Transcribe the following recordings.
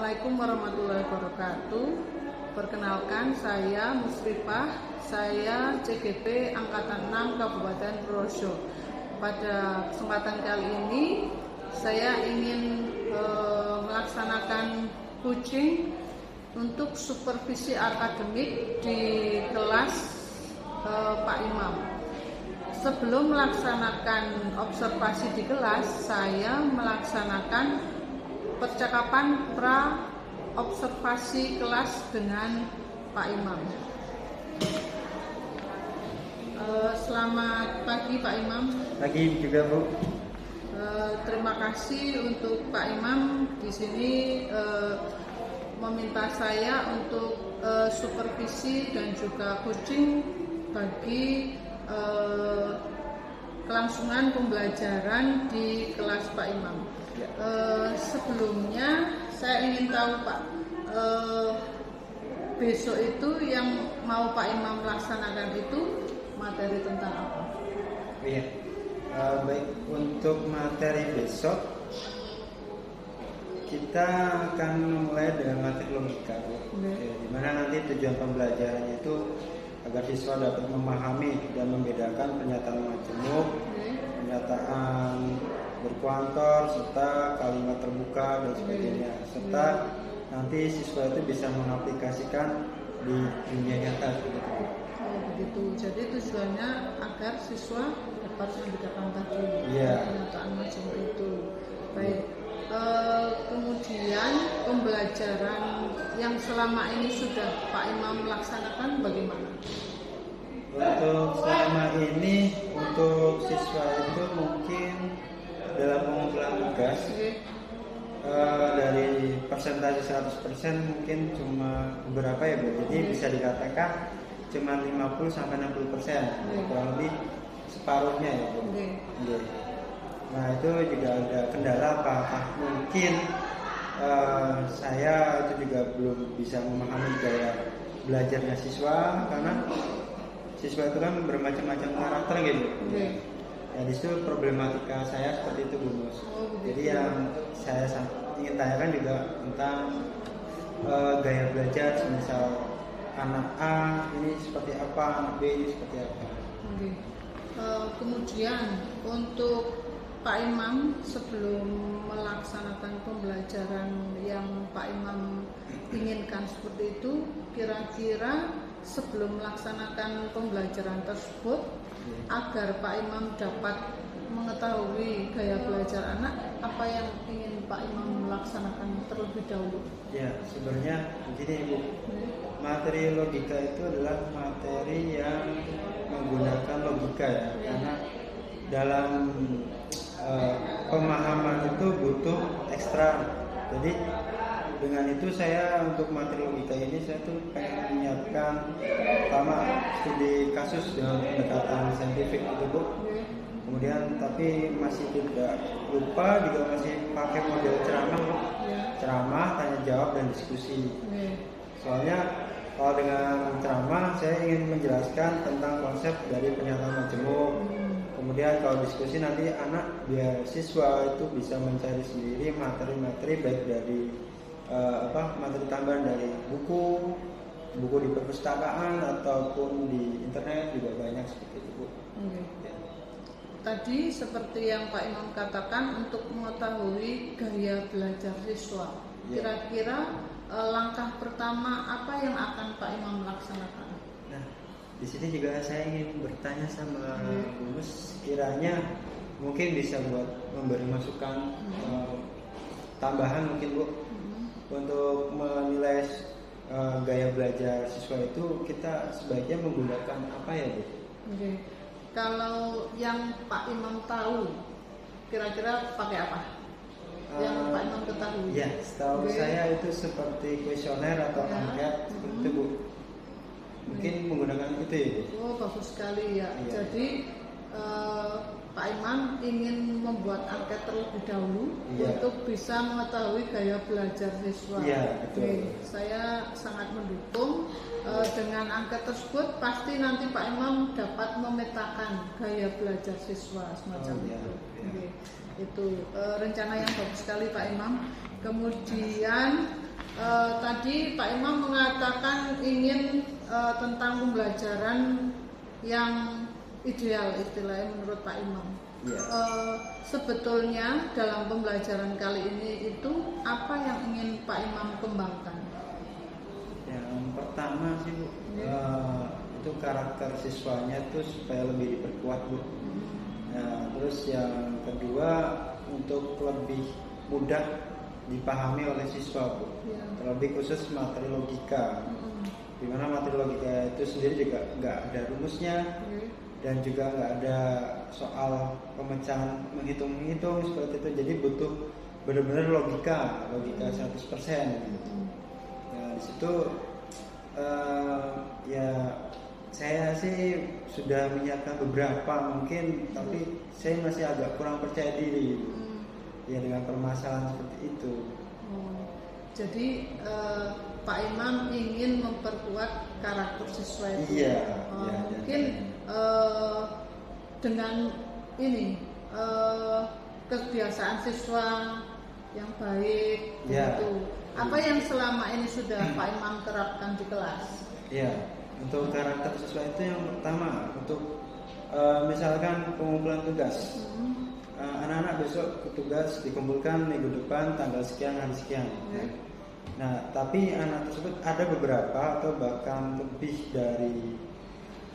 Assalamualaikum warahmatullahi wabarakatuh. Perkenalkan, saya Musrifah, saya CGP Angkatan 6 Kabupaten Purworejo. Pada kesempatan kali ini saya ingin melaksanakan coaching untuk supervisi akademik di kelas Pak Imam. Sebelum melaksanakan observasi di kelas, saya melaksanakan percakapan pra observasi kelas dengan Pak Imam. Selamat pagi Pak Imam. Pagi juga Bu. Terima kasih untuk Pak Imam di sini meminta saya untuk supervisi dan juga coaching bagi kelangsungan pembelajaran di kelas Pak Imam. Sebelumnya saya ingin tahu Pak, besok itu yang mau Pak Imam laksanakan itu materi tentang apa? Iya, baik, untuk materi besok kita akan memulai dengan materi logika Bu. Dimana nanti tujuan pembelajarannya itu agar siswa dapat memahami dan membedakan pernyataan majemuk, pernyataan berkuantor, serta kalimat terbuka dan sebagainya, serta nanti siswa itu bisa mengaplikasikan di dunia nyata seperti itu. Begitu. Jadi tujuannya agar siswa dapat membedakan tadi pernyataan majemuk itu. Baik. Kemudian pembelajaran yang selama ini sudah Pak Imam laksanakan bagaimana? Untuk selama ini untuk siswa itu mungkin dalam pengumpulan tugas dari persentase 100% mungkin cuma beberapa ya Bu. Jadi bisa dikatakan cuma 50-60%, kurang lebih separuhnya ya Bu. Nah itu juga ada kendala apakah mungkin saya itu juga belum bisa memahami gaya belajarnya siswa, karena siswa itu kan bermacam-macam karakter gitu. Ya disitu problematika saya seperti itu Bu Mus. Jadi yang saya ingin tanyakan juga tentang gaya belajar, misal anak A ini seperti apa, anak B ini seperti apa. Kemudian untuk Pak Imam, sebelum melaksanakan pembelajaran yang Pak Imam inginkan seperti itu, kira-kira sebelum melaksanakan pembelajaran tersebut, agar Pak Imam dapat mengetahui gaya belajar anak, apa yang ingin Pak Imam laksanakan terlebih dahulu? Ya, sebenarnya begini Bu, materi logika itu adalah materi yang menggunakan logika ya, karena dalam pemahaman itu butuh ekstra. Jadi dengan itu saya untuk materi logika ini saya tuh pengen menyiapkan pertama studi kasus dengan pendekatan saintifik itu Bu. Kemudian tapi masih tidak lupa juga masih pakai model ceramah Bu. Ceramah, tanya jawab dan diskusi. Soalnya kalau dengan ceramah saya ingin menjelaskan tentang konsep dari pernyataan majemuk. Kemudian kalau diskusi nanti anak biar siswa itu bisa mencari sendiri materi-materi baik dari materi tambahan dari buku di perpustakaan ataupun di internet juga banyak seperti itu Bu. Tadi seperti yang Pak Imam katakan untuk mengetahui gaya belajar siswa. Kira-kira langkah pertama apa yang akan Pak Imam laksanakan? Nah, di sini juga saya ingin bertanya sama Bu Mus, kiranya mungkin bisa buat memberi masukan tambahan mungkin Bu. Untuk menilai gaya belajar siswa itu kita sebaiknya menggunakan apa ya Bu? Kalau yang Pak Imam tahu, kira-kira pakai apa? Yang Pak Imam ketahui? Ya, setahu saya itu seperti kuesioner atau angket seperti itu Bu. Mungkin menggunakan itu ya Bu. Oh, bagus sekali ya. Jadi Pak Imam ingin membuat angket terlebih dahulu untuk bisa mengetahui gaya belajar siswa. Betul. Saya sangat mendukung. Dengan angket tersebut pasti nanti Pak Imam dapat memetakan gaya belajar siswa semacam itu. Itu rencana yang bagus sekali Pak Imam. Kemudian Tadi Pak Imam mengatakan ingin tentang pembelajaran yang ideal istilahnya menurut Pak Imam. Iya. Sebetulnya dalam pembelajaran kali ini itu apa yang ingin Pak Imam kembangkan? Yang pertama sih Bu, itu karakter siswanya itu supaya lebih diperkuat Bu. Nah, terus yang kedua untuk lebih mudah dipahami oleh siswa Bu. Ya. Terlebih khusus materi logika. Di mana materi logika itu sendiri juga nggak ada rumusnya dan juga nggak ada soal pemecahan menghitung seperti itu. Jadi butuh benar-benar logika 100%. Gitu. Nah, di situ ya saya sih sudah menyiapkan beberapa mungkin, tapi saya masih agak kurang percaya diri ya dengan permasalahan seperti itu. Jadi Pak Imam ingin memperkuat karakter siswa itu. Iya. Mungkin dengan ini kebiasaan siswa yang baik gitu. Apa yang selama ini sudah Pak Imam terapkan di kelas? Ya, untuk karakter siswa itu yang pertama untuk misalkan pengumpulan tugas. Anak-anak besok tugas dikumpulkan minggu depan tanggal sekian hari sekian. Nah, tapi anak tersebut ada beberapa atau bahkan lebih dari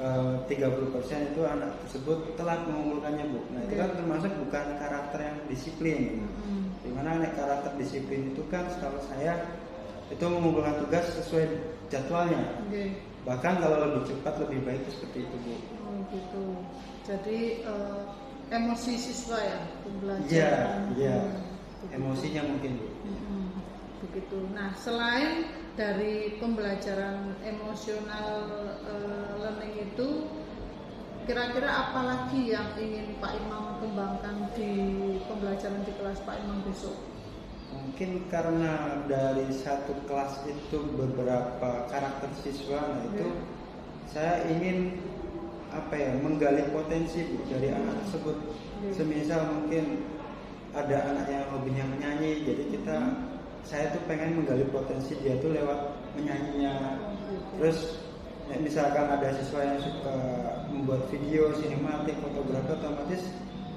30% itu anak tersebut telat mengumpulkannya Bu. Nah, itu kan termasuk bukan karakter yang disiplin. Dimana karakter disiplin itu kan setahu saya itu mengumpulkan tugas sesuai jadwalnya. Bahkan kalau lebih cepat lebih baik seperti itu Bu. Gitu. Jadi emosi siswa ya pembelajaran. Iya. Emosinya mungkin Bu. Begitu. Nah, selain dari pembelajaran emosional learning itu, kira-kira apa lagi yang ingin Pak Imam kembangkan di pembelajaran di kelas Pak Imam besok? Mungkin karena dari satu kelas itu beberapa karakter siswa, nah itu saya ingin menggali potensi Bu dari anak tersebut. Semisal mungkin ada anak yang hobinya menyanyi, jadi saya tuh pengen menggali potensi dia tuh lewat menyanyinya. Terus misalkan ada siswa yang suka membuat video sinematik, fotografi, otomatis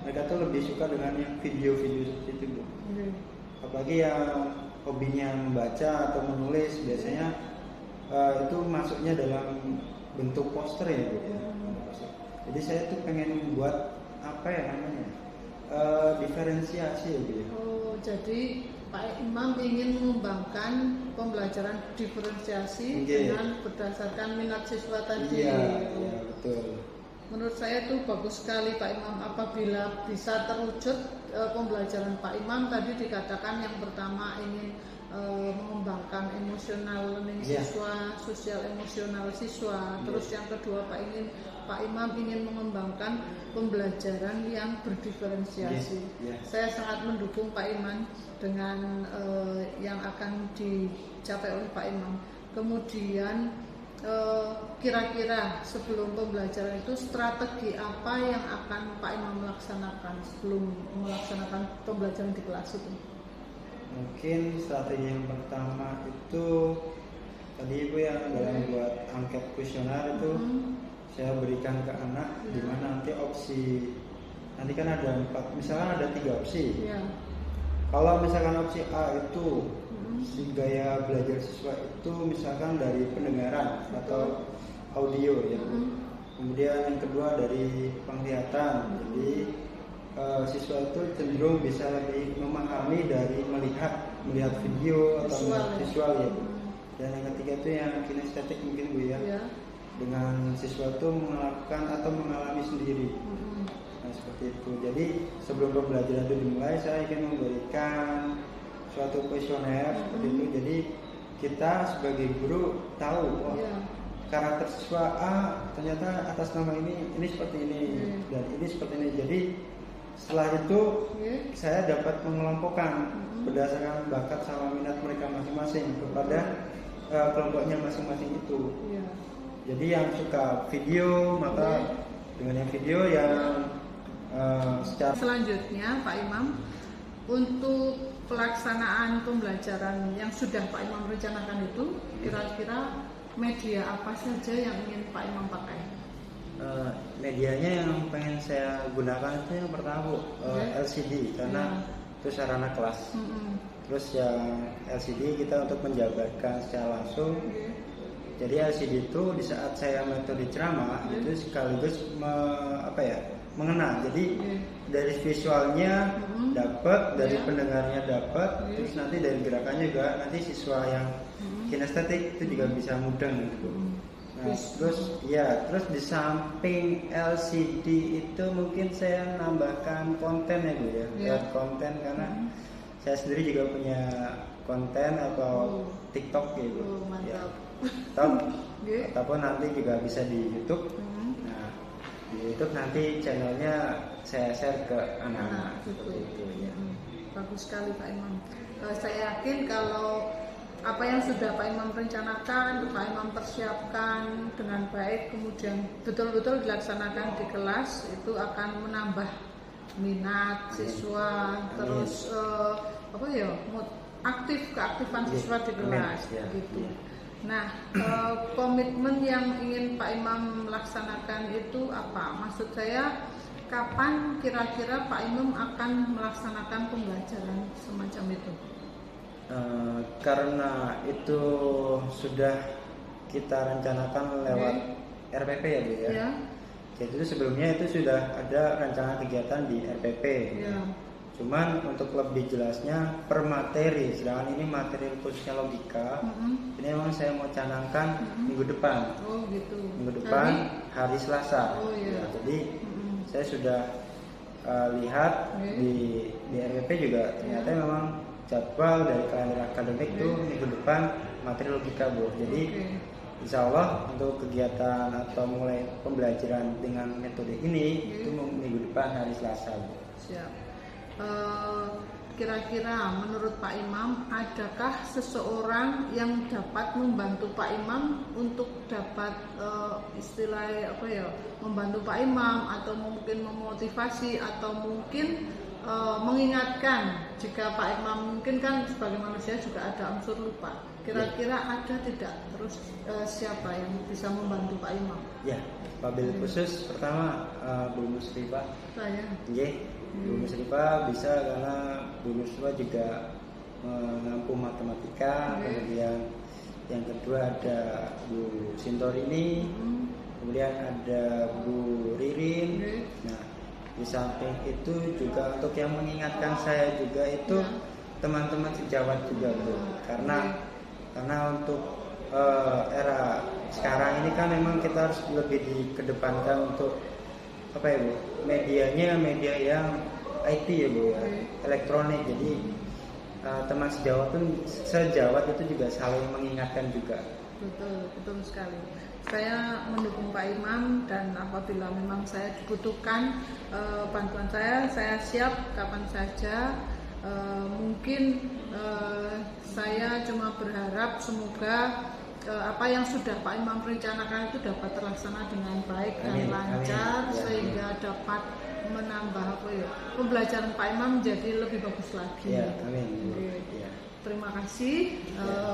mereka tuh lebih suka dengan yang video-video seperti itu Bu. Apalagi yang hobinya membaca atau menulis, biasanya itu masuknya dalam bentuk poster ya Bu. Jadi saya tuh pengen membuat diferensiasi ya Bu. Jadi Pak Imam ingin mengembangkan pembelajaran diferensiasi dengan berdasarkan minat siswa tadi. Iya, betul. Menurut saya itu bagus sekali Pak Imam apabila bisa terwujud pembelajaran Pak Imam tadi dikatakan yang pertama ingin mengembangkan emosional learning siswa, sosial emosional siswa. Terus yang kedua Pak Imam ingin mengembangkan pembelajaran yang berdiferensiasi. Saya sangat mendukung Pak Imam dengan yang akan dicapai oleh Pak Imam. Kemudian kira-kira sebelum pembelajaran itu strategi apa yang akan Pak Imam laksanakan sebelum melaksanakan pembelajaran di kelas itu? Mungkin strategi yang pertama itu tadi Ibu yang dalam buat angket kuesioner itu saya berikan ke anak di mana nanti nanti kan ada 4, misalkan ada 3 opsi. Kalau misalkan opsi A itu si gaya belajar siswa itu misalkan dari pendengaran atau audio ya. Kemudian yang kedua dari penglihatan. Jadi siswa itu cenderung bisa lebih memahami dari melihat video atau visual ya. Dan yang ketiga itu yang kinestetik mungkin Bu ya. Dengan siswa itu melakukan atau mengalami sendiri. Nah, seperti itu. Jadi sebelum pembelajaran itu dimulai, saya ingin memberikan suatu kuesioner seperti itu. Jadi kita sebagai guru tahu karakter siswa A ternyata atas nama ini seperti ini dan ini seperti ini. Jadi setelah itu saya dapat mengelompokkan berdasarkan bakat sama minat mereka masing-masing kepada kelompoknya masing-masing itu. Jadi yang suka video maka dengan yang video yang secara selanjutnya Pak Imam untuk pelaksanaan pembelajaran yang sudah Pak Imam rencanakan itu, kira-kira media apa saja yang ingin Pak Imam pakai? Medianya yang pengen saya gunakan itu yang pertama LCD karena itu sarana kelas. Terus yang LCD kita untuk menjabarkan secara langsung. Jadi LCD itu di saat saya metode ceramah itu sekaligus mengena. Jadi dari visualnya dapat, dari pendengarnya dapat, terus nanti dari gerakannya juga nanti siswa yang kinestetik itu juga bisa mudeng gitu. Nah, terus di samping LCD itu mungkin saya nambahkan konten ya Bu ya, buat konten karena saya sendiri juga punya konten atau TikTok gitu. Ya. Ataupun nanti juga bisa di YouTube. Nah, di YouTube nanti channelnya saya share ke anak-anak seperti itu ya. Bagus sekali Pak Imam. Saya yakin kalau apa yang sudah Pak Imam rencanakan, Pak Imam persiapkan dengan baik, kemudian betul-betul dilaksanakan di kelas, itu akan menambah minat siswa, terus keaktifan siswa di kelas, gitu. Nah, komitmen yang ingin Pak Imam laksanakan itu apa? Maksud saya, kapan kira-kira Pak Imam akan melaksanakan pembelajaran semacam itu? Karena itu sudah kita rencanakan lewat RPP ya Bu ya. Jadi itu sebelumnya itu sudah ada rencana kegiatan di RPP. Cuman untuk lebih jelasnya per materi, sedangkan ini materi khususnya logika. Ini memang saya mau canangkan minggu depan. Oh gitu. Minggu depan hari Selasa. Jadi saya sudah lihat di RPP juga ternyata memang jadwal dari kalender akademik itu minggu depan materi logika Bu. Jadi insya Allah untuk kegiatan atau mulai pembelajaran dengan metode ini itu minggu depan hari Selasa Bu. Siap. Kira-kira menurut Pak Imam, adakah seseorang yang dapat membantu Pak Imam untuk dapat membantu Pak Imam atau mungkin memotivasi atau mungkin mengingatkan jika Pak Imam mungkin kan sebagai manusia juga ada unsur lupa. Kira-kira ada tidak? Terus siapa yang bisa membantu Pak Imam? Ya, wabil khusus pertama Bu Musrifah. Saya. Bu Musrifah bisa karena Bu Musrifah juga mengampu matematika. Kemudian yang kedua ada Bu Sintorini, kemudian ada Bu Ririn. Nah, di samping itu juga untuk yang mengingatkan saya juga itu teman-teman sejawat juga Bu. Karena untuk era sekarang ini kan memang kita harus lebih dikedepankan untuk Bu, medianya media yang IT ya Bu ya, elektronik. Jadi teman sejawat itu juga saling mengingatkan juga. Betul sekali. Saya mendukung Pak Imam dan apabila memang saya dibutuhkan bantuan saya siap kapan saja. Mungkin saya cuma berharap semoga apa yang sudah Pak Imam rencanakan itu dapat terlaksana dengan baik dan lancar sehingga dapat menambah pembelajaran Pak Imam menjadi lebih bagus lagi. Terima kasih.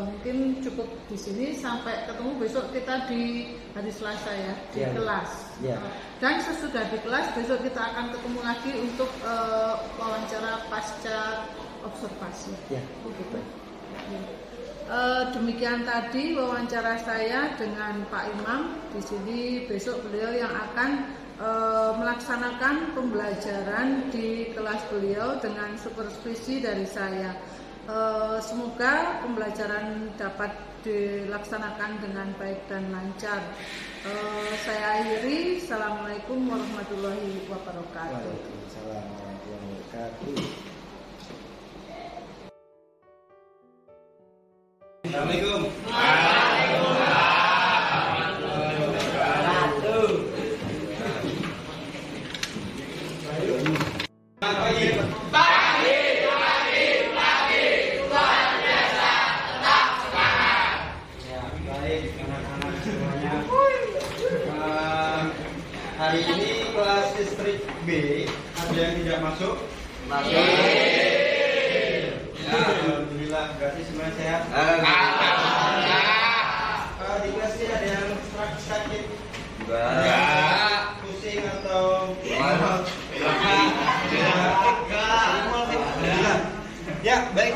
Mungkin cukup di sini, sampai ketemu besok kita di hari Selasa ya di kelas. Dan sesudah di kelas besok kita akan ketemu lagi untuk wawancara pasca observasi. Begitu. Demikian tadi wawancara saya dengan Pak Imam. Di sini besok beliau yang akan melaksanakan pembelajaran di kelas beliau dengan supervisi dari saya. Semoga pembelajaran dapat dilaksanakan dengan baik dan lancar. Saya akhiri. Assalamualaikum warahmatullahi wabarakatuh. Waalaikumsalam warahmatullahi wabarakatuh. Assalamualaikum. Hari ini kelas distrik B ada yang tidak masuk? Masuk. Alhamdulillah, berarti semua sehat. Di kelas ini ada yang sakit? Enggak. Pusing atau ya, baik.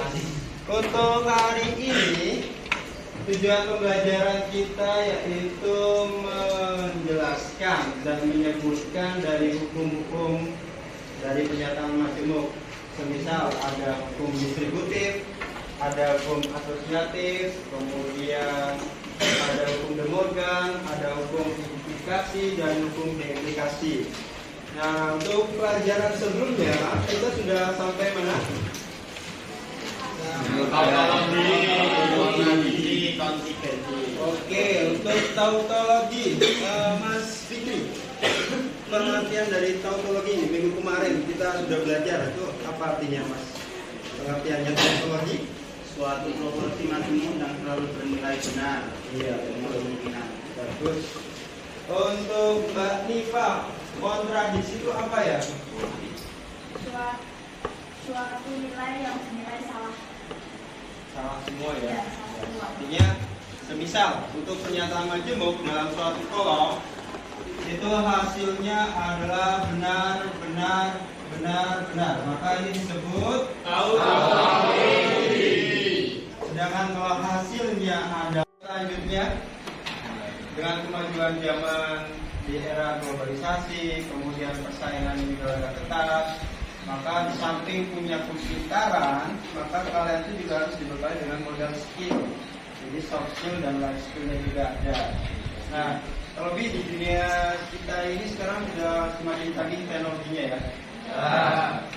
Untuk hari ini tujuan pembelajaran kita yaitu menjelaskan dan menyebutkan dari hukum-hukum dari pernyataan majemuk. Semisal ada hukum distributif, ada hukum asosiatif, kemudian ada hukum de Morgan, ada hukum implikasi dan hukum deimplikasi. Nah, untuk pelajaran sebelumnya kita sudah sampai mana? Oke, untuk tautologi, Mas Fikri, pengertian dari tautologi minggu kemarin kita sudah belajar, itu apa artinya, Mas? Pengertiannya tautologi? Suatu properti maksimum yang selalu bernilai benar. Iya, kemungkinan. bagus. Untuk Mbak Nifa, kontradiksi itu apa ya? Suatu nilai yang dinilai salah. Salah semua ya. Ya, salah semua. Artinya, semisal untuk pernyataan majemuk dalam suatu kolom itu hasilnya adalah benar, benar, benar, benar. Maka ini disebut tautologi. Sedangkan kalau hasilnya ada selanjutnya dengan kemajuan zaman di era globalisasi, kemudian persaingan ini juga ketat, maka di samping punya pintaran, maka kalian itu juga harus dibekali dengan modal skill. Jadi soft skill dan life skillnya juga ada. Nah, terlebih di dunia kita ini sekarang sudah semakin canggih teknologinya ya.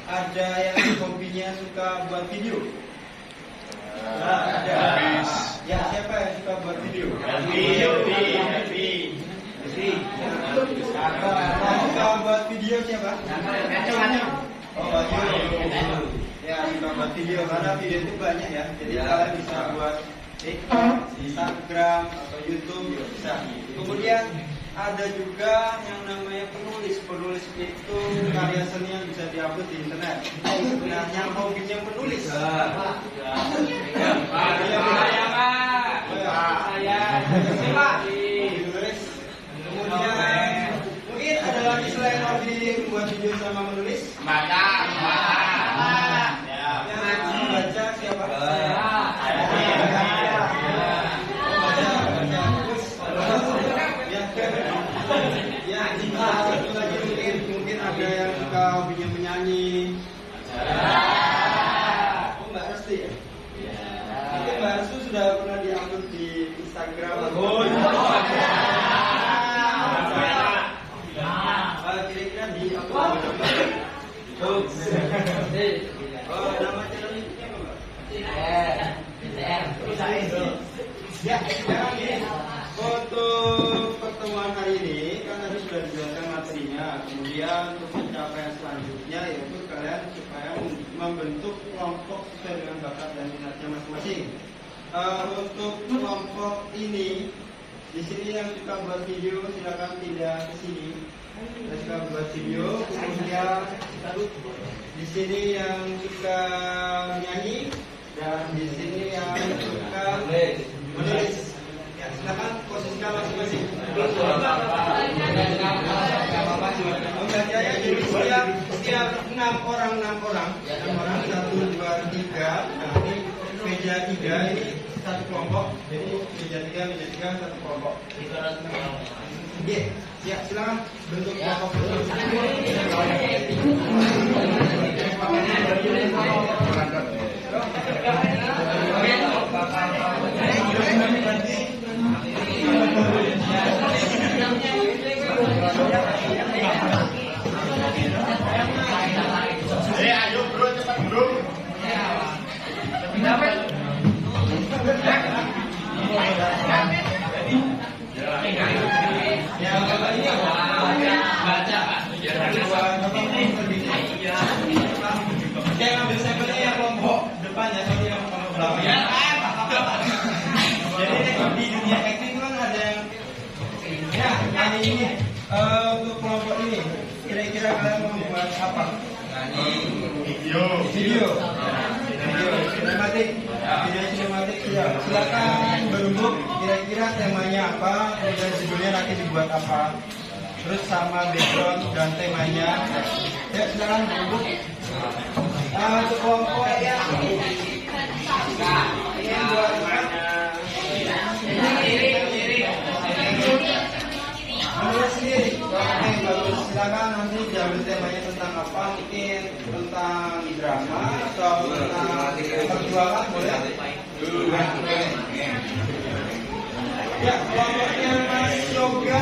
Ada yang hobinya suka buat video. Ada. Ya, siapa yang suka buat video? Suka buat video siapa? Oh, Bayu. Ya, suka buat video karena video itu banyak ya. Jadi kalian bisa buat Instagram atau YouTube juga bisa. Kemudian ada juga yang namanya penulis. Penulis itu karya seni yang bisa diupload di internet. Sebenarnya hobinya penulis. Kemudian mungkin ada lagi selain hobi membuat video sama menulis. Yang baca siapa? Ya, jika satu lagi mungkin ada yang suka hobinya menyanyi. Oh, Mbak Resti ya? Mungkin Mbak Resti sudah pernah diupload di Instagram. Kira-kira di upload. Oh, nama channel YouTube-nya apa, Mbak? Ya, sekarang ini untuk pertemuan hari ini kan tadi sudah dijelaskan materinya. Kemudian untuk pencapaian selanjutnya yaitu kalian supaya membentuk kelompok sesuai dengan bakat dan minatnya masing-masing. Untuk kelompok ini di sini yang suka buat video silakan pindah ke sini. Yang suka buat video, kemudian di sini yang suka nyanyi dan di sini yang suka menulis. Ya, silakan posisikan masing-masing. Pembacanya jadi setiap 6 orang 1, 2, 3. Nah, ini meja 3 ini satu kelompok. Jadi meja 3 satu kelompok. Oke, ya silakan bentuk kelompok. Ayo bro, cepat bro. Saya ambil sampelnya yang kelompok depan ya, sorry yang kelompok belakang. Jadi di dunia acting kan ada yang ini untuk kelompok ini kira-kira kalian mau membuat apa? Video. Video sinematik. Video sinematik siap. Silakan berembuk. Kira-kira temanya apa? Kemudian judulnya nanti dibuat apa? Terus sama background dan temanya. Ya silakan berembuk. Untuk kelompok yang buat menulis sendiri. Oke, bagus. Silakan nanti diambil temanya tentang apa? Mungkin tentang drama atau tentang perjuangan boleh? Ya, kelompoknya Mas Yoga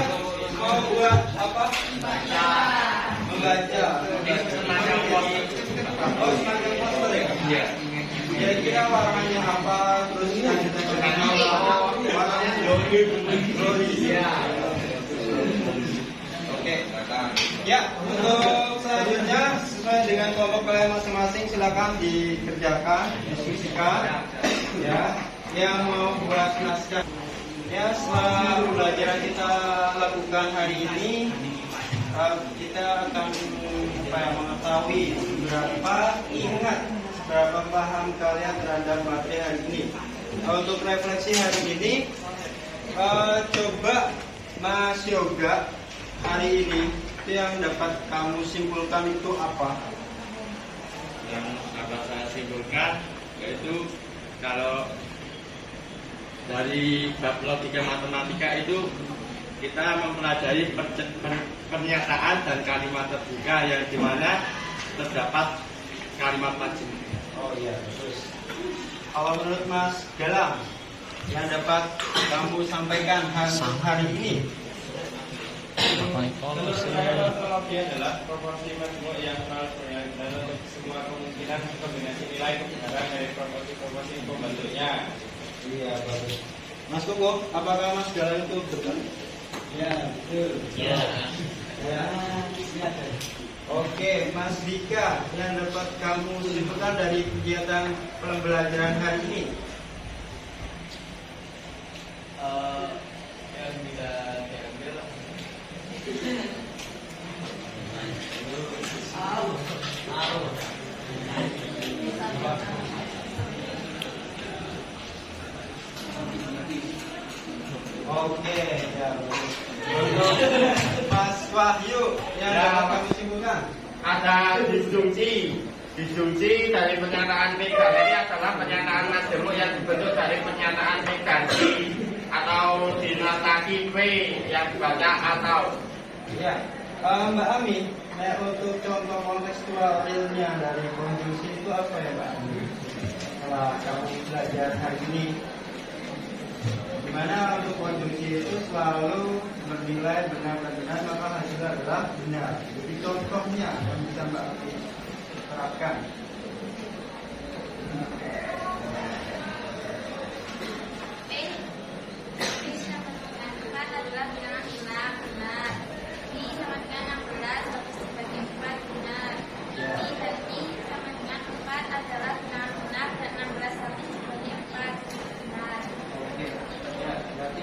mau buat apa? Membaca. Oh, semacam poster ya? Iya. Kira-kira warnanya apa? Terus warnanya iya. Oke. Ya, untuk selanjutnya sesuai dengan kelompok kalian masing-masing silakan dikerjakan, diskusikan. Ya, yang mau buat naskah. Ya, setelah pembelajaran kita lakukan hari ini, kita akan mengetahui seberapa paham kalian terhadap materi hari ini. Untuk refleksi hari ini, coba Mas Yoga hari ini itu yang dapat kamu simpulkan itu apa? Yang dapat saya simpulkan yaitu kalau dari bab logika matematika itu kita mempelajari pernyataan dan kalimat terbuka yang dimana terdapat kalimat lazim. Oh iya, terus kalau menurut Mas Galang yang dapat kamu sampaikan hari ini? Metodologi adalah proporsi majmuk yang dan untuk semua kemungkinan kombinasi nilai kebenaran dari proporsi pembentuknya. Iya, bagus. Mas Koko, apakah Mas Galang itu betul? Ya, betul. Ya. Ya, silakan. Oke, Mas Dika, yang dapat kamu simpulkan dari kegiatan pembelajaran hari ini? Yang bisa diambil Oke, ya. Mas Wahyu, yang dapat kamu simpulkan? Ada disjungsi dari pernyataan Megan ini adalah pernyataan majemuk yang dibentuk dari pernyataan Megansi atau dinotasi P yang dibaca atau. Ya, Mbak Ami, untuk contoh kontekstual realnya dari konjungsi itu apa ya Mbak Ami? Setelah kamu belajar hari ini, dimana untuk konjungsi itu selalu bernilai benar-benar maka hasilnya adalah benar. Jadi contohnya yang bisa Mbak Ami terapkan.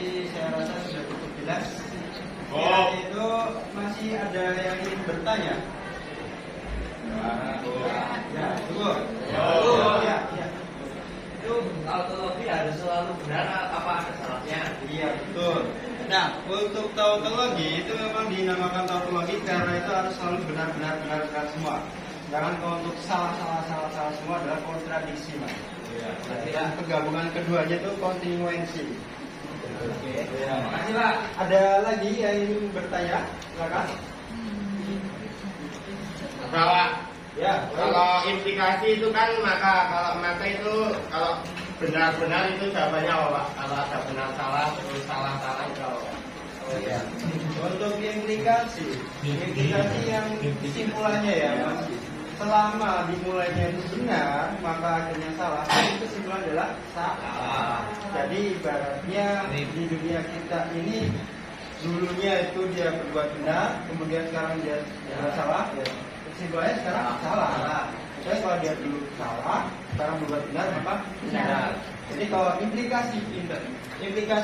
Saya rasa sudah cukup jelas. Ya, itu masih ada yang ingin bertanya? Ya, cukup. Ya. Itu tautologi harus selalu benar apa ada salahnya? Iya, betul. Nah, untuk tautologi itu memang dinamakan tautologi karena itu harus selalu benar semua. Jangan kalau untuk salah semua adalah kontradiksi, Mas. Dan penggabungan keduanya itu kontinuensi. Oke. Ya. Makasih Pak. Ada lagi yang ingin bertanya? Silakan. Bahwa Ya. kalau implikasi itu kan maka itu kalau benar-benar itu jawabannya apa Pak? Kalau ada benar salah terus salah itu apa? Oh ya. Untuk implikasi yang kesimpulannya ya Mas. Selama dimulainya itu benar, maka akhirnya salah. Itu kesimpulan adalah salah. Jadi ibaratnya di dunia kita ini dulunya itu dia berbuat benar, kemudian sekarang dia salah. Kesimpulannya sekarang salah. Jadi kalau dia dulu salah, sekarang berbuat benar maka benar. Jadi kalau implikasi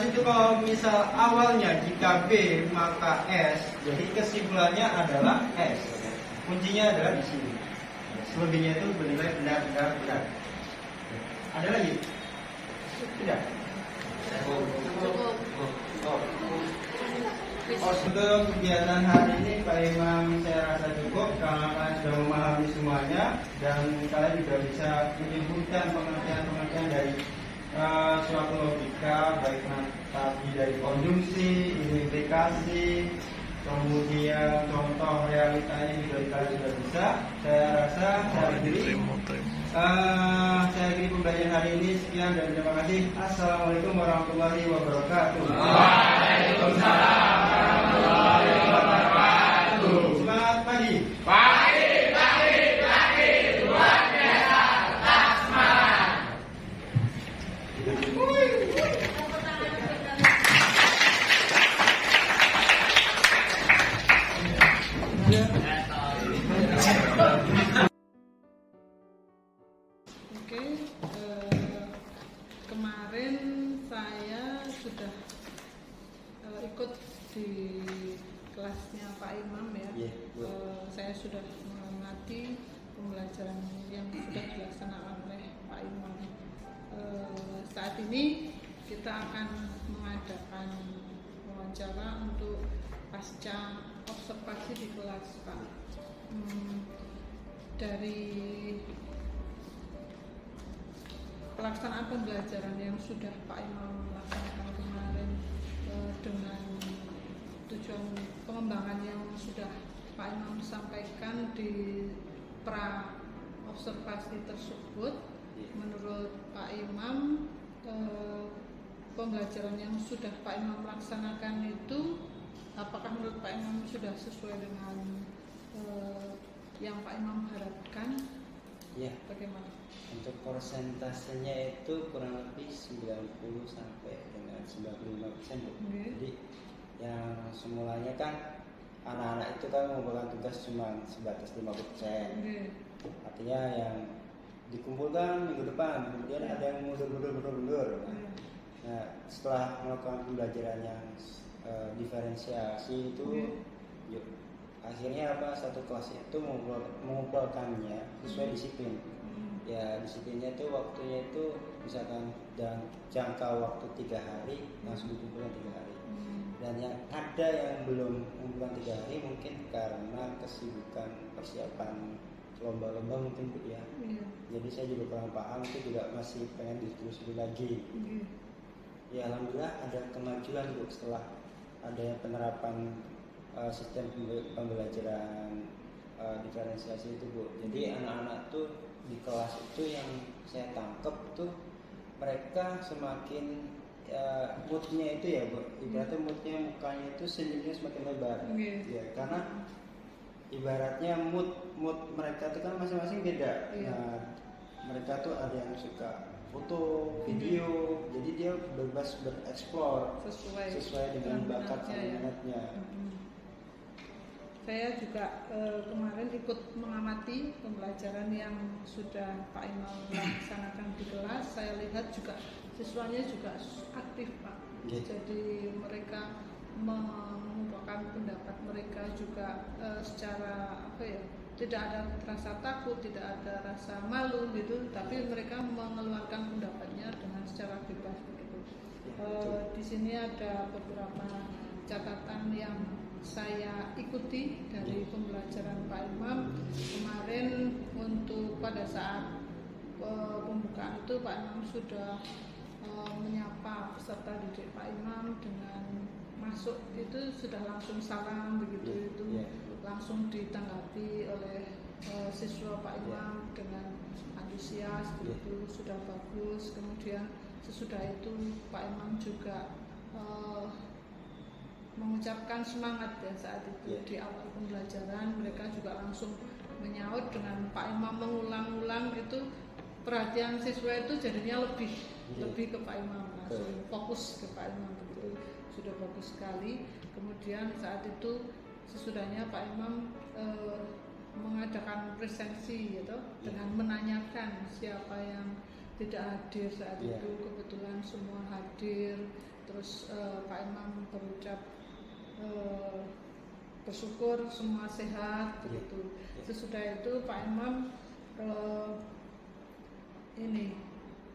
itu kalau misal awalnya jika B maka S, jadi kesimpulannya adalah S. Kuncinya adalah di sini. Selebihnya itu bernilai benar. Ada lagi? Tidak. Cukup. Untuk kegiatan hari ini Pak Imam saya rasa cukup karena kalian sudah memahami semuanya dan kalian juga bisa menyebutkan pengertian-pengertian dari suatu logika baik tadi dari konjungsi, implikasi, kemudian contoh realitanya juga kalian sudah bisa. Saya rasa saya akhiri pembelajaran hari ini. Sekian dan terima kasih. Assalamualaikum warahmatullahi wabarakatuh. Waalaikumsalam warahmatullahi wabarakatuh. Semangat pagi. Pagi, luar biasa, tak semangat. Oke, kemarin saya sudah ikut di kelasnya Pak Imam ya. Iya, Bu. Saya sudah mengamati pembelajaran yang sudah dilaksanakan oleh Pak Imam. Saat ini kita akan mengadakan wawancara untuk pasca observasi di kelas Pak. Dari pelaksanaan pembelajaran yang sudah Pak Imam laksanakan kemarin dengan tujuan pengembangan yang sudah Pak Imam sampaikan di pra observasi tersebut, menurut Pak Imam pembelajaran yang sudah Pak Imam laksanakan itu apakah menurut Pak Imam sudah sesuai dengan yang Pak Imam harapkan? Ya, Bagaimana? untuk persentasenya itu kurang lebih 90 sampai dengan 95%, Bu. Oke. Jadi yang semulanya kan anak-anak itu kan mengumpulkan tugas cuma sebatas 50%. Oke. Artinya yang dikumpulkan minggu depan, kemudian ada yang mundur. Nah, setelah melakukan pembelajaran yang diferensiasi itu, yuk, akhirnya satu kelas itu mengumpulkannya sesuai disiplin. Ya disiplinnya itu waktunya itu misalkan dalam jangka waktu 3 hari langsung dikumpulkan 3 hari. Dan yang ada yang belum mengumpulkan 3 hari mungkin karena kesibukan persiapan lomba-lomba mungkin, Bu, ya. Jadi saya juga kurang paham, itu juga masih pengen ditelusuri lagi. Ya alhamdulillah ada kemajuan, Bu, setelah adanya penerapan sistem pembelajaran diferensiasi itu, Bu. Jadi anak-anak tuh di kelas itu yang saya tangkap tuh mereka semakin moodnya itu ya, Bu, ibaratnya moodnya mukanya itu senyumnya semakin lebar. Ya karena ibaratnya mood mereka itu kan masing-masing beda. Nah mereka tuh ada yang suka foto, video, jadi dia bebas bereksplor sesuai dengan bakat dan minatnya. Saya juga kemarin ikut mengamati pembelajaran yang sudah Pak Imam laksanakan di kelas. Saya lihat juga siswanya juga aktif, Pak. Jadi mereka mengumpulkan pendapat mereka juga secara tidak ada rasa takut, tidak ada rasa malu gitu, tapi mereka mengeluarkan pendapatnya dengan secara bebas begitu. Di sini ada beberapa catatan yang saya ikuti dari pembelajaran Pak Imam kemarin. Untuk pada saat pembukaan itu Pak Imam sudah menyapa peserta didik Pak Imam dengan masuk itu sudah langsung salam begitu, itu langsung ditanggapi oleh siswa Pak Imam dengan antusias begitu, sudah bagus. Kemudian sesudah itu Pak Imam juga mengucapkan semangat ya saat itu di awal pembelajaran. Mereka juga langsung menyaut dengan Pak Imam mengulang-ulang itu, perhatian siswa itu jadinya lebih ke Pak Imam, langsung fokus ke Pak Imam begitu, sudah bagus sekali. Kemudian saat itu sesudahnya Pak Imam mengadakan presensi gitu, dengan menanyakan siapa yang tidak hadir saat itu. Kebetulan semua hadir. Terus Pak Imam berucap bersyukur semua sehat begitu. Sesudah itu Pak Imam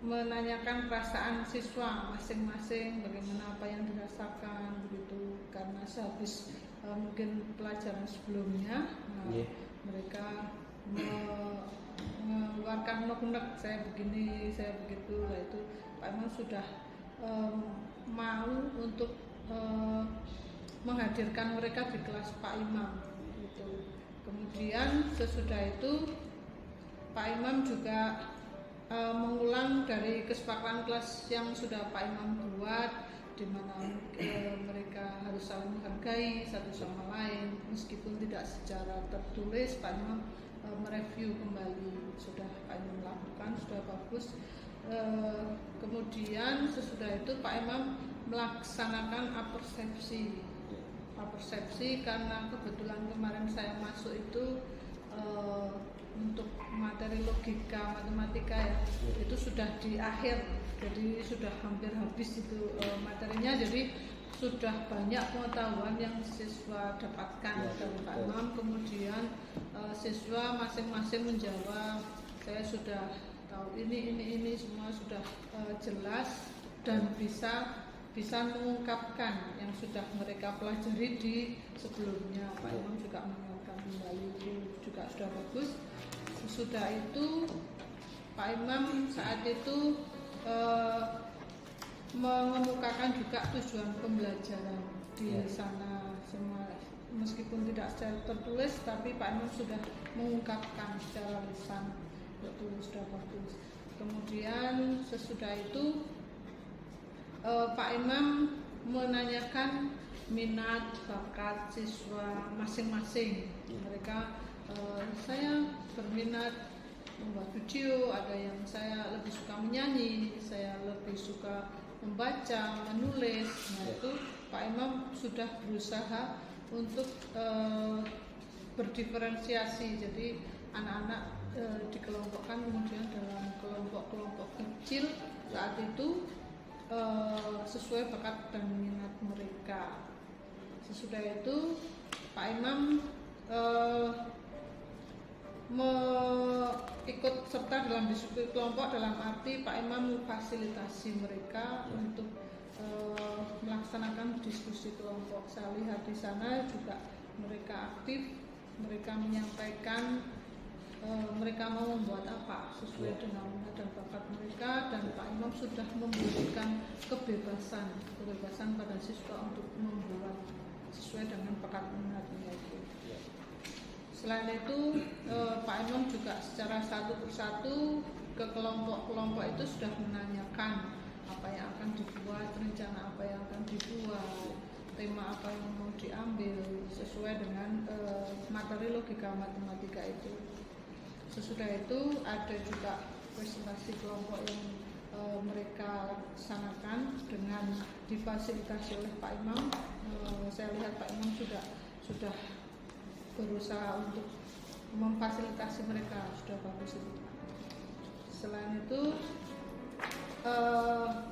menanyakan perasaan siswa masing-masing, bagaimana apa yang dirasakan begitu, karena sehabis mungkin pelajaran sebelumnya mereka mengeluarkan unek-unek, saya begini, saya begitu. Lah itu Pak Imam sudah mau untuk menghadirkan mereka di kelas Pak Imam gitu. Kemudian sesudah itu Pak Imam juga mengulang dari kesepakatan kelas yang sudah Pak Imam buat, di mana mereka harus saling menghargai satu sama lain meskipun tidak secara tertulis. Pak Imam mereview kembali, sudah Pak Imam lakukan, sudah bagus. Kemudian sesudah itu Pak Imam melaksanakan apersepsi karena kebetulan kemarin saya masuk itu untuk materi logika matematika ya, itu sudah di akhir, jadi sudah hampir habis itu materinya, jadi sudah banyak pengetahuan yang siswa dapatkan dari Pak Imam. Kemudian siswa masing-masing menjawab, saya sudah tahu ini semua sudah jelas dan bisa mengungkapkan yang sudah mereka pelajari di sebelumnya. Pak Imam juga mengingatkan kembali, itu juga sudah bagus. Sesudah itu Pak Imam saat itu mengemukakan juga tujuan pembelajaran di sana semua, meskipun tidak secara tertulis, tapi Pak Imam sudah mengungkapkan secara lisan, itu sudah bagus. Kemudian sesudah itu Pak Imam menanyakan minat bakat siswa masing-masing. Mereka saya berminat membuat video, ada yang saya lebih suka menyanyi, saya lebih suka membaca, menulis. Nah itu Pak Imam sudah berusaha untuk berdiferensiasi, jadi anak-anak dikelompokkan kemudian dalam kelompok-kelompok kecil saat itu sesuai bakat dan minat mereka. Sesudah itu Pak Imam ikut serta dalam diskusi kelompok, dalam arti Pak Imam memfasilitasi mereka untuk melaksanakan diskusi kelompok. Saya lihat di sana juga mereka aktif, mereka menyampaikan mereka mau membuat apa sesuai dengan minat dan bakat mereka, dan Pak Imam sudah memberikan kebebasan pada siswa untuk membuat sesuai dengan bakat minatnya itu. Selain itu Pak Imam juga secara satu persatu ke kelompok-kelompok itu sudah menanyakan apa yang akan dibuat, rencana apa yang akan dibuat, tema apa yang mau diambil sesuai dengan materi logika matematika itu. Sesudah itu ada juga presentasi kelompok yang mereka laksanakan dengan difasilitasi oleh Pak Imam. Saya lihat Pak Imam sudah berusaha untuk memfasilitasi mereka, sudah bagus itu. Selain itu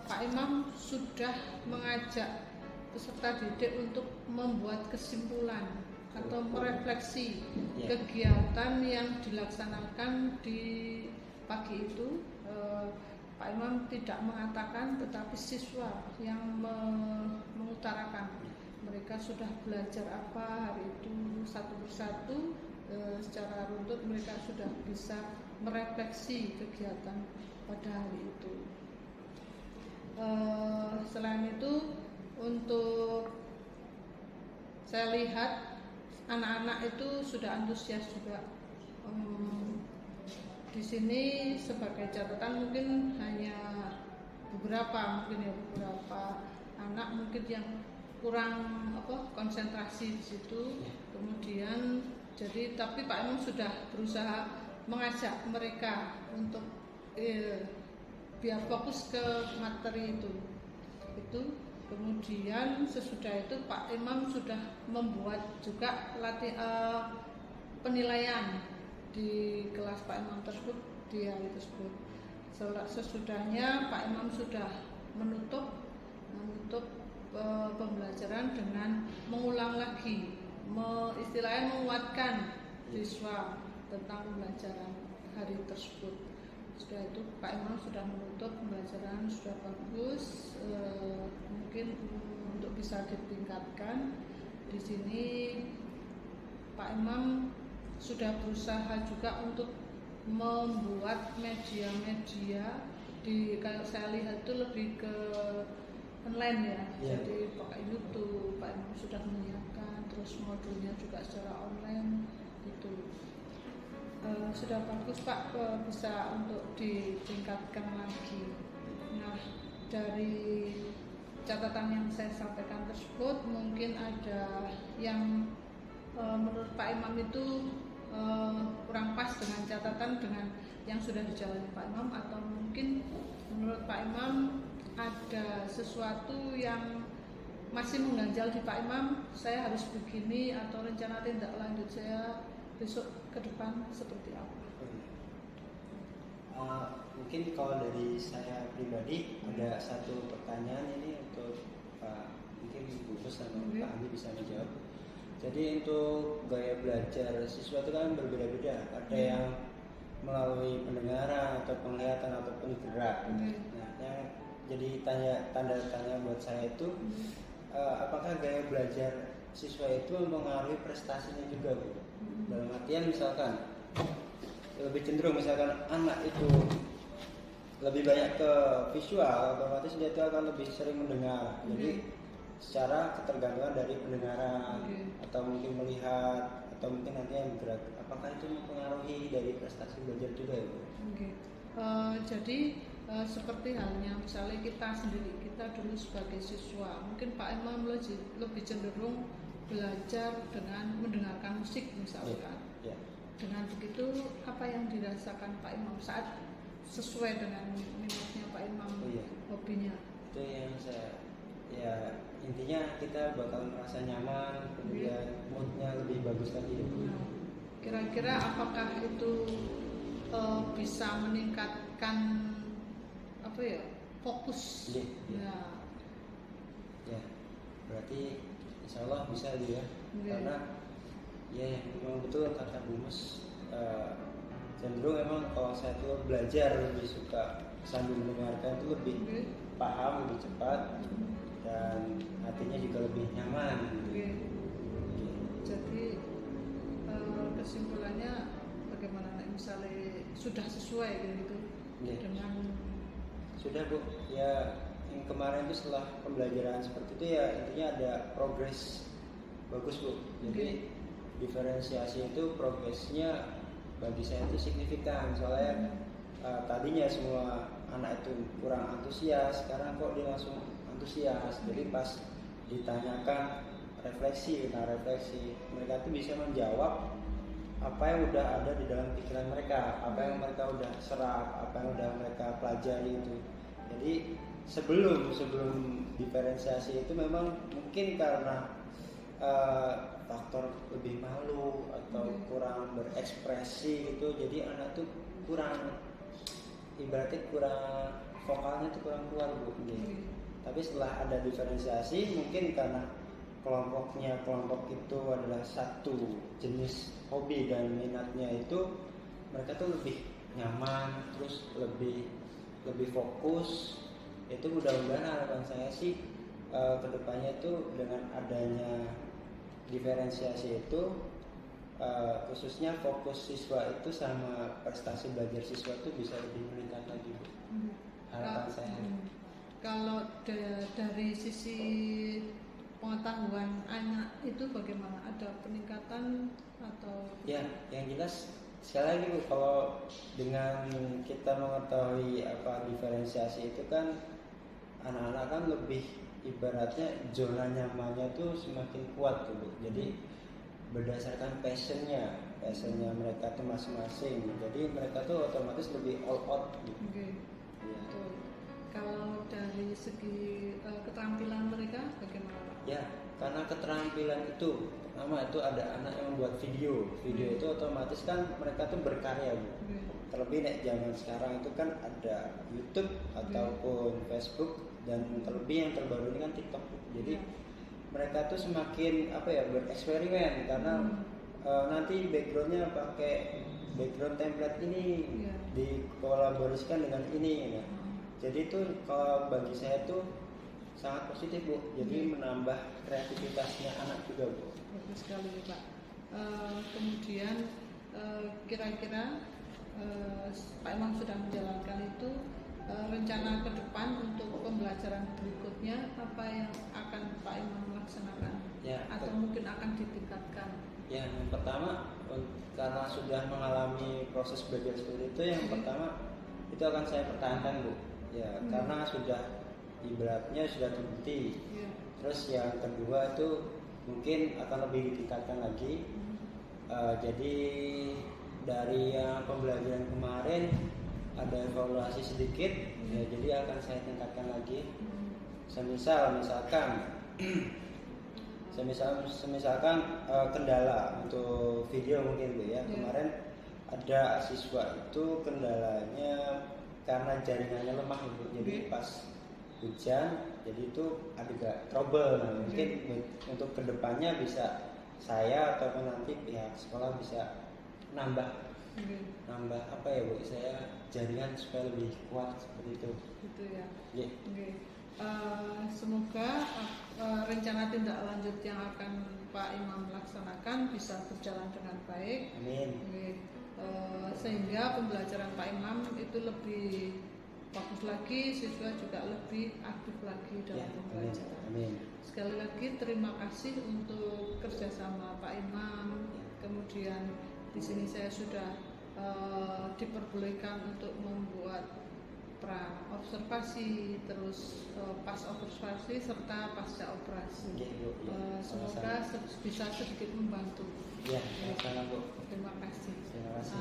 Pak Imam sudah mengajak peserta didik untuk membuat kesimpulan atau merefleksi kegiatan yang dilaksanakan di pagi itu. Pak Imam tidak mengatakan, tetapi siswa yang mengutarakan mereka sudah belajar apa hari itu satu persatu, secara runtut mereka sudah bisa merefleksi kegiatan pada hari itu. Selain itu, untuk saya lihat anak-anak itu sudah antusias juga. Di sini sebagai catatan mungkin hanya beberapa anak mungkin yang kurang konsentrasi di situ. Kemudian tapi Pak Imam sudah berusaha mengajak mereka untuk biar fokus ke materi itu. Kemudian sesudah itu Pak Imam sudah membuat juga penilaian di kelas Pak Imam tersebut, di hari tersebut. Sesudahnya Pak Imam sudah menutup pembelajaran dengan mengulang lagi, istilahnya menguatkan siswa tentang pembelajaran hari tersebut. Sudah itu Pak Imam sudah menutup pembelajaran, sudah bagus. Mungkin untuk bisa ditingkatkan di sini Pak Imam sudah berusaha juga untuk membuat media-media kalau saya lihat itu lebih ke online ya. Jadi pakai YouTube, Pak Imam sudah menyiapkan, terus modulnya juga secara online gitu. Sudah bagus Pak, bisa untuk ditingkatkan lagi. Nah, dari catatan yang saya sampaikan tersebut mungkin ada yang menurut Pak Imam itu kurang pas dengan catatan dengan yang sudah dijalani Pak Imam, atau mungkin menurut Pak Imam ada sesuatu yang masih mengganjal di Pak Imam, saya harus begini, atau rencana tindak lanjut saya besok ke depan seperti apa? Mungkin kalau dari saya pribadi ada satu pertanyaan ini untuk Pak, mungkin Bu Bus atau Pak Andi bisa menjawab. Jadi untuk gaya belajar siswa itu kan berbeda-beda. Ada yang melalui pendengaran atau penglihatan ataupun gerak. Nah, yang jadi tanda tanya buat saya itu apakah gaya belajar siswa itu mempengaruhi prestasinya juga, Bu? Dalam artian misalkan lebih cenderung misalkan anak itu lebih banyak ke visual, otomatis dia itu akan lebih sering mendengar. Jadi secara ketergantungan dari pendengaran atau mungkin melihat atau mungkin nanti yang bergerak, apakah itu mempengaruhi dari prestasi belajar juga ya, Bu? Jadi seperti halnya misalnya kita sendiri, kita dulu sebagai siswa, mungkin Pak Imam lebih cenderung belajar dengan mendengarkan musik misalkan. Dengan begitu apa yang dirasakan Pak Imam saat sesuai dengan minatnya Pak Imam, hobinya? Itu yang saya, ya intinya kita bakal merasa nyaman, kemudian moodnya lebih bagus lagi. Kira-kira apakah itu bisa meningkatkan apa ya, fokus? Ya, berarti insya Allah bisa dia, karena ya memang betul kata Bu Mus, cenderung memang kalau saya tuh belajar lebih suka sambil mendengarkan itu lebih paham, lebih cepat, dan hatinya juga lebih nyaman gitu. Jadi kesimpulannya bagaimana misalnya sudah sesuai gitu dengan sudah, Bu, ya yang kemarin itu setelah pembelajaran seperti itu ya intinya ada progres bagus, Bu. Jadi diferensiasi itu progresnya bagi saya itu signifikan, soalnya tadinya semua anak itu kurang antusias, sekarang kok dia langsung antusias. Jadi pas ditanyakan refleksi, mereka tuh bisa menjawab apa yang udah ada di dalam pikiran mereka, apa yang mereka udah serap, apa yang udah mereka pelajari itu. Jadi sebelum diferensiasi itu memang mungkin karena faktor lebih malu atau kurang berekspresi gitu, jadi anak tuh kurang, ibaratnya kurang vokalnya tuh kurang keluar, Bu. Tapi setelah ada diferensiasi, mungkin karena kelompok itu adalah satu jenis hobi dan minatnya itu, mereka tuh lebih nyaman, terus lebih fokus. Itu mudah-mudahan harapan saya sih kedepannya itu dengan adanya diferensiasi itu, khususnya fokus siswa itu sama prestasi belajar siswa itu bisa lebih meningkat lagi, Bu. Harapan saya. Kalau dari sisi pengetahuan anak itu bagaimana? Ada peningkatan atau? Ya, yang jelas sekali lagi, Bu, kalau dengan kita mengetahui apa diferensiasi itu kan anak-anak kan lebih ibaratnya zona nyamannya tuh semakin kuat tuh, Bu. Jadi berdasarkan passionnya mereka tuh masing-masing. Jadi mereka tuh otomatis lebih all out gitu. Betul. Kalau dari segi keterampilan mereka bagaimana, Pak? Ya, karena keterampilan itu pertama itu ada anak yang membuat video itu otomatis kan mereka tuh berkarya, Bu. Terlebih nek zaman sekarang itu kan ada YouTube ataupun Facebook, dan terlebih yang terbaru ini kan TikTok. Jadi mereka tuh semakin bereksperimen karena nanti backgroundnya pakai background template ini, Iya. dikolaborasikan dengan ini ya. Jadi itu kalau bagi saya tuh sangat positif Bu, jadi menambah kreativitasnya anak juga Bu. Bagus sekali Pak. Kemudian kira-kira Pak Imam sudah menjalankan itu, rencana ke depan untuk pembelajaran berikutnya apa yang akan Pak Imam laksanakan? Ya, Atau mungkin akan ditingkatkan? Ya, yang pertama karena sudah mengalami proses belajar seperti itu, yang pertama itu akan saya pertahankan Bu. Ya, karena sudah ibaratnya sudah terbukti. Ya. Terus yang kedua itu mungkin akan lebih ditingkatkan lagi. Jadi dari yang pembelajaran kemarin ada evaluasi sedikit, ya, jadi akan saya tingkatkan lagi. Semisalkan kendala untuk video mungkin Bu ya. Kemarin ada siswa itu kendalanya karena jaringannya lemah Bu. Jadi pas hujan, jadi itu ada trouble. Nah, mungkin untuk kedepannya bisa saya ataupun nanti pihak sekolah bisa nambah apa ya Bu, saya jaringan supaya lebih kuat seperti itu. Gitu ya. Yeah. Okay. Semoga rencana tindak lanjut yang akan Pak Imam laksanakan bisa berjalan dengan baik. Amin. Okay. Sehingga pembelajaran Pak Imam itu lebih bagus lagi, siswa juga lebih aktif lagi dalam pembelajaran. Amin. Sekali lagi terima kasih untuk kerjasama Pak Imam. Kemudian di sini saya sudah diperbolehkan untuk membuat pra observasi, terus pas observasi serta pasca operasi. Semoga bisa sedikit membantu. Ya, sama Bu. Terima kasih. Terima kasih.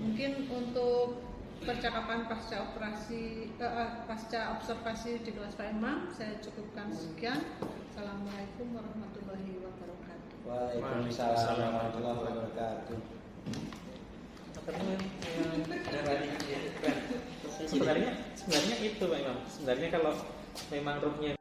Mungkin untuk percakapan pasca observasi di kelas Pak Imam saya cukupkan sekian. Assalamualaikum warahmatullahi wabarakatuh. Waalaikumsalam warahmatullahi wabarakatuh. Sebenarnya itu Pak Imam. Sebenarnya kalau memang rohnya